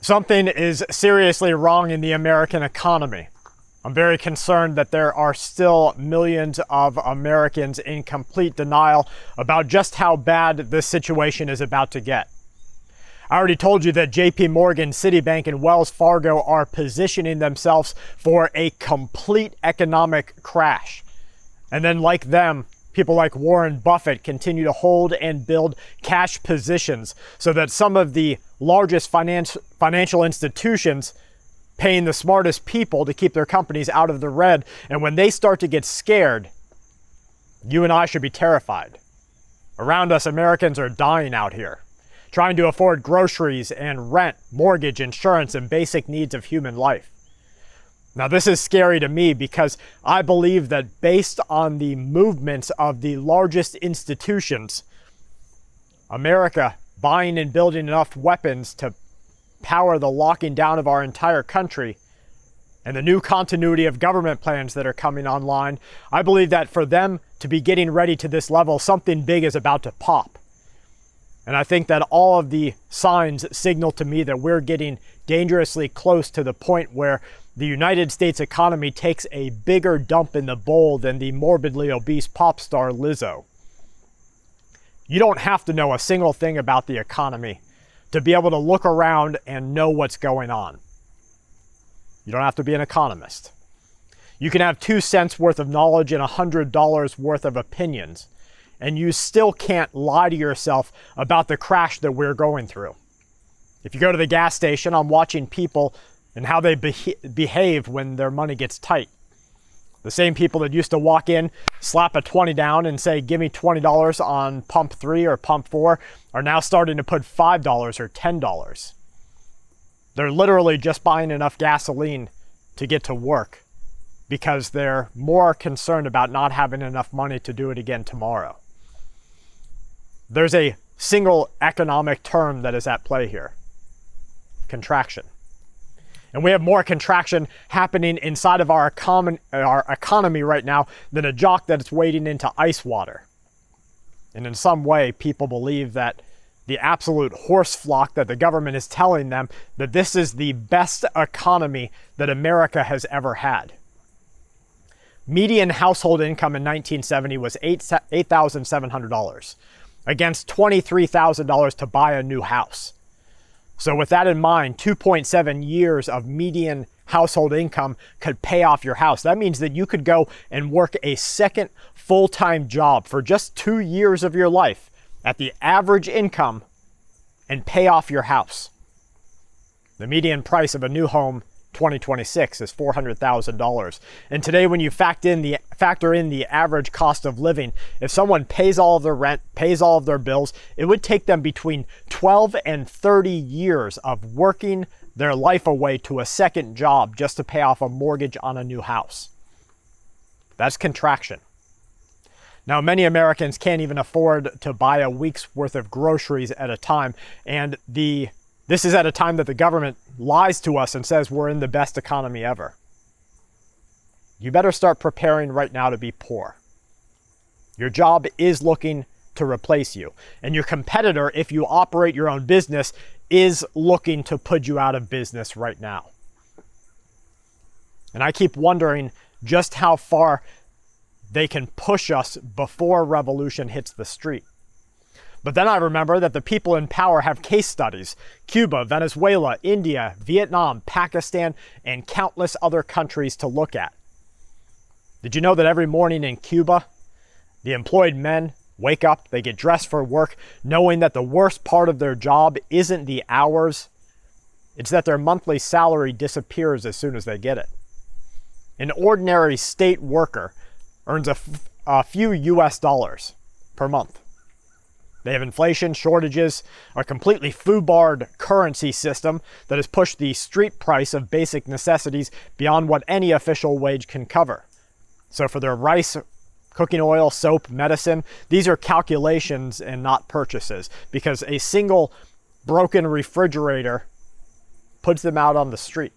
Something is seriously wrong in the American economy. I'm very concerned that there are still millions of Americans in complete denial about just how bad this situation is about to get. I already told you that JP Morgan, Citibank, and Wells Fargo are positioning themselves for a complete economic crash. And then, like them, people like Warren Buffett continue to hold and build cash positions so that some of the largest financial institutions paying the smartest people to keep their companies out of the red. And when they start to get scared, you and I should be terrified. Around us, Americans are dying out here, trying to afford groceries and rent, mortgage, insurance, and basic needs of human life. Now, this is scary to me because I believe that based on the movements of the largest institutions, America buying and building enough weapons to power the locking down of our entire country, and the new continuity of government plans that are coming online, I believe that for them to be getting ready to this level, something big is about to pop. And I think that all of the signs signal to me that we're getting dangerously close to the point where the United States economy takes a bigger dump in the bowl than the morbidly obese pop star Lizzo. You don't have to know a single thing about the economy to be able to look around and know what's going on. You don't have to be an economist. You can have 2 cents worth of knowledge and $100 worth of opinions, and you still can't lie to yourself about the crash that we're going through. If you go to the gas station, I'm watching people and how they behave when their money gets tight. The same people that used to walk in, slap a 20 down and say, give me $20 on pump 3 or pump 4, are now starting to put $5 or $10. They're literally just buying enough gasoline to get to work because they're more concerned about not having enough money to do it again tomorrow. There's a single economic term that is at play here: contraction. And we have more contraction happening inside of our economy right now than a jock that's wading into ice water. And in some way, people believe that the absolute horse flock that the government is telling them that this is the best economy that America has ever had. Median household income in 1970 was $8,700 against $23,000 to buy a new house. So with that in mind, 2.7 years of median household income could pay off your house. That means that you could go and work a second full-time job for just 2 years of your life at the average income and pay off your house. The median price of a new home 2026 is $400,000. And today, when you factor in the average cost of living, if someone pays all of their rent, pays all of their bills, it would take them between 12 and 30 years of working their life away to a second job just to pay off a mortgage on a new house. That's contraction. Now, many Americans can't even afford to buy a week's worth of groceries at a time, and this is at a time that the government lies to us and says we're in the best economy ever. You better start preparing right now to be poor. Your job is looking to replace you. And your competitor, if you operate your own business, is looking to put you out of business right now. And I keep wondering just how far they can push us before revolution hits the street. But then I remember that the people in power have case studies: Cuba, Venezuela, India, Vietnam, Pakistan, and countless other countries to look at. Did you know that every morning in Cuba, the employed men wake up, they get dressed for work, knowing that the worst part of their job isn't the hours, it's that their monthly salary disappears as soon as they get it. An ordinary state worker earns a few US dollars per month. They have inflation, shortages, a completely foobarred currency system that has pushed the street price of basic necessities beyond what any official wage can cover. So for their rice, cooking oil, soap, medicine, these are calculations and not purchases, because a single broken refrigerator puts them out on the street.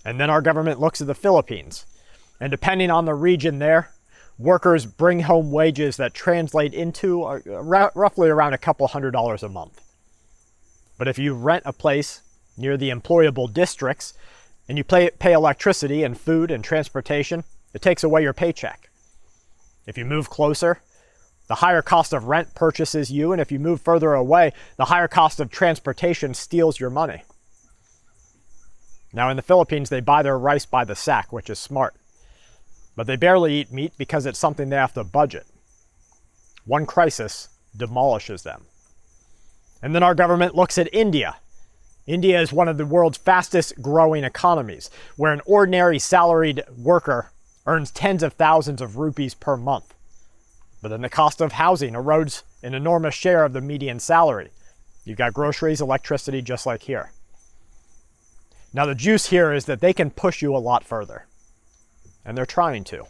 And then our government looks at the Philippines, and depending on the region there, workers bring home wages that translate into roughly around a couple $100s a month. But if you rent a place near the employable districts and you pay electricity and food and transportation, it takes away your paycheck. If you move closer, the higher cost of rent purchases you, and if you move further away, the higher cost of transportation steals your money. Now in the Philippines, they buy their rice by the sack, which is smart. But they barely eat meat because it's something they have to budget. One crisis demolishes them. And then our government looks at India. India is one of the world's fastest growing economies, where an ordinary salaried worker earns tens of thousands of rupees per month. But then the cost of housing erodes an enormous share of the median salary. You've got groceries, electricity, just like here. Now the juice here is that they can push you a lot further. And they're trying to.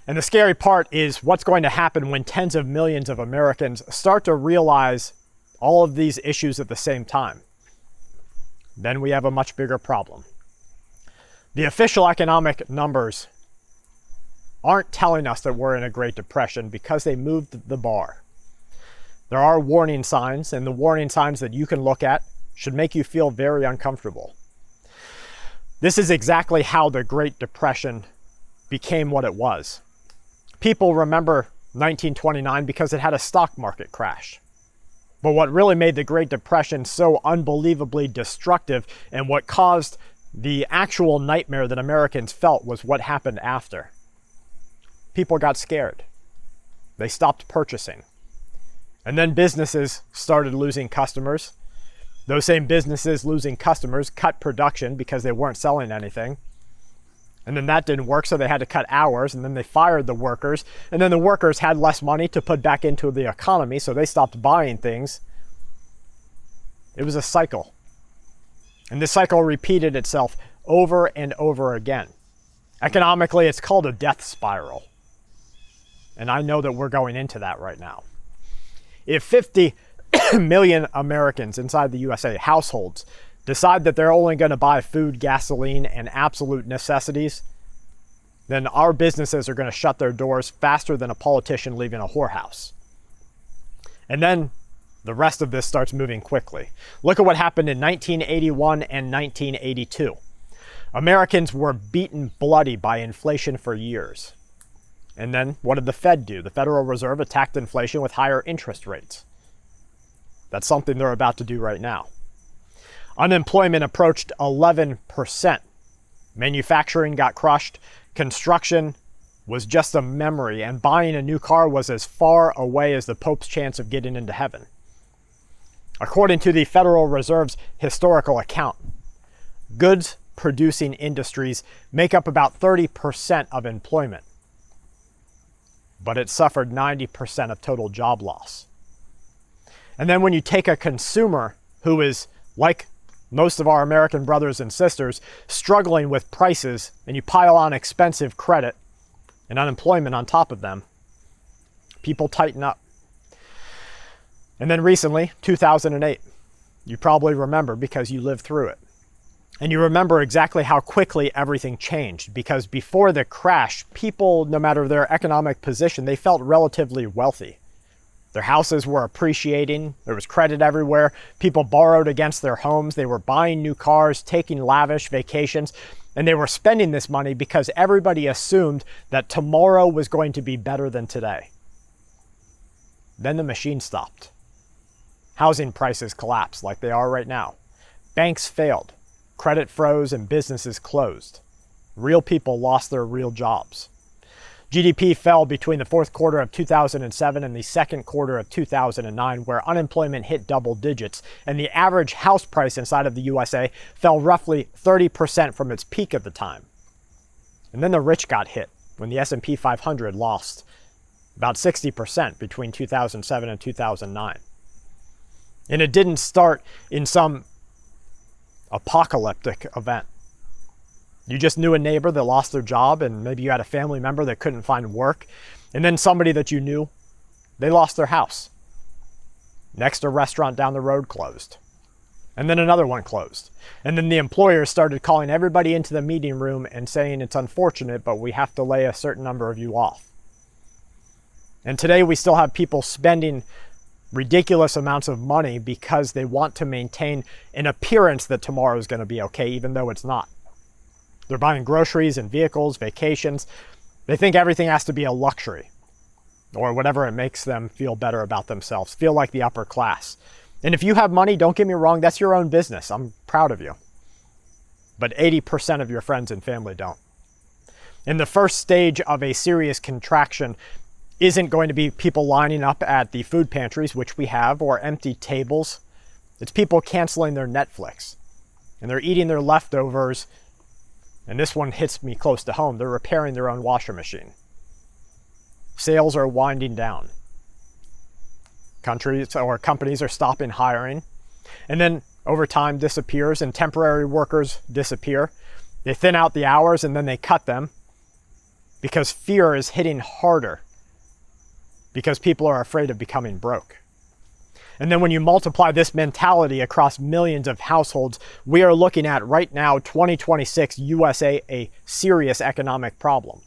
And the scary part is what's going to happen when tens of millions of Americans start to realize all of these issues at the same time. Then we have a much bigger problem. The official economic numbers aren't telling us that we're in a Great Depression because they moved the bar. There are warning signs, and the warning signs that you can look at should make you feel very uncomfortable. This is exactly how the Great Depression became what it was. People remember 1929 because it had a stock market crash. But what really made the Great Depression so unbelievably destructive and what caused the actual nightmare that Americans felt was what happened after. People got scared. They stopped purchasing. And then businesses started losing customers. Those same businesses losing customers cut production because they weren't selling anything. And then that didn't work, so they had to cut hours, and then they fired the workers. And then the workers had less money to put back into the economy, so they stopped buying things. It was a cycle. And this cycle repeated itself over and over again. Economically, it's called a death spiral. And I know that we're going into that right now. If 50 million Americans inside the USA, households, decide that they're only going to buy food, gasoline, and absolute necessities, then our businesses are going to shut their doors faster than a politician leaving a whorehouse. And then the rest of this starts moving quickly. Look at what happened in 1981 and 1982. Americans were beaten bloody by inflation for years. And then what did the Fed do? The Federal Reserve attacked inflation with higher interest rates. That's something they're about to do right now. Unemployment approached 11%. Manufacturing got crushed. Construction was just a memory, and buying a new car was as far away as the Pope's chance of getting into heaven. According to the Federal Reserve's historical account, goods-producing industries make up about 30% of employment, but it suffered 90% of total job loss. And then when you take a consumer who is, like most of our American brothers and sisters, struggling with prices, and you pile on expensive credit and unemployment on top of them, people tighten up. And then recently, 2008, you probably remember because you lived through it. And you remember exactly how quickly everything changed, because before the crash, people, no matter their economic position, they felt relatively wealthy. Their houses were appreciating, there was credit everywhere, people borrowed against their homes, they were buying new cars, taking lavish vacations, and they were spending this money because everybody assumed that tomorrow was going to be better than today. Then the machine stopped. Housing prices collapsed like they are right now. Banks failed. Credit froze and businesses closed. Real people lost their real jobs. GDP fell between the fourth quarter of 2007 and the second quarter of 2009, where unemployment hit double digits, and the average house price inside of the USA fell roughly 30% from its peak at the time. And then the rich got hit when the S&P 500 lost about 60% between 2007 and 2009. And it didn't start in some apocalyptic event. You just knew a neighbor that lost their job, and maybe you had a family member that couldn't find work, and then somebody that you knew, they lost their house. Next, a restaurant down the road closed. And then another one closed. And then the employers started calling everybody into the meeting room and saying, it's unfortunate, but we have to lay a certain number of you off. And today we still have people spending ridiculous amounts of money because they want to maintain an appearance that tomorrow is going to be okay, even though it's not. They're buying groceries and vehicles, vacations. They think everything has to be a luxury or whatever it makes them feel better about themselves, feel like the upper class. And if you have money, don't get me wrong, that's your own business. I'm proud of you. But 80% of your friends and family don't. And the first stage of a serious contraction isn't going to be people lining up at the food pantries, which we have, or empty tables. It's people canceling their Netflix. And they're eating their leftovers. And this one hits me close to home. They're repairing their own washer machine. Sales are winding down. Countries or companies are stopping hiring. And then over time disappears and temporary workers disappear. They thin out the hours and then they cut them because fear is hitting harder because people are afraid of becoming broke. And then when you multiply this mentality across millions of households, we are looking at right now, 2026 USA, a serious economic problem.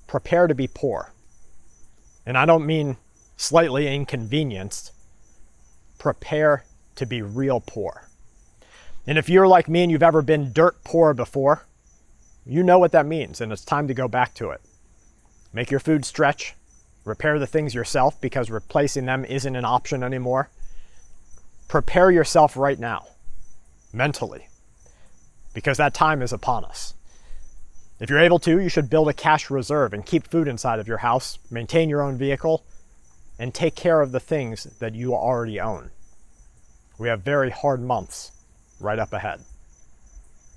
Prepare to be poor. And I don't mean slightly inconvenienced. Prepare to be real poor. And if you're like me and you've ever been dirt poor before, you know what that means, and it's time to go back to it. Make your food stretch. Repair the things yourself because replacing them isn't an option anymore. Prepare yourself right now, mentally, because that time is upon us. If you're able to, you should build a cash reserve and keep food inside of your house, maintain your own vehicle, and take care of the things that you already own. We have very hard months right up ahead.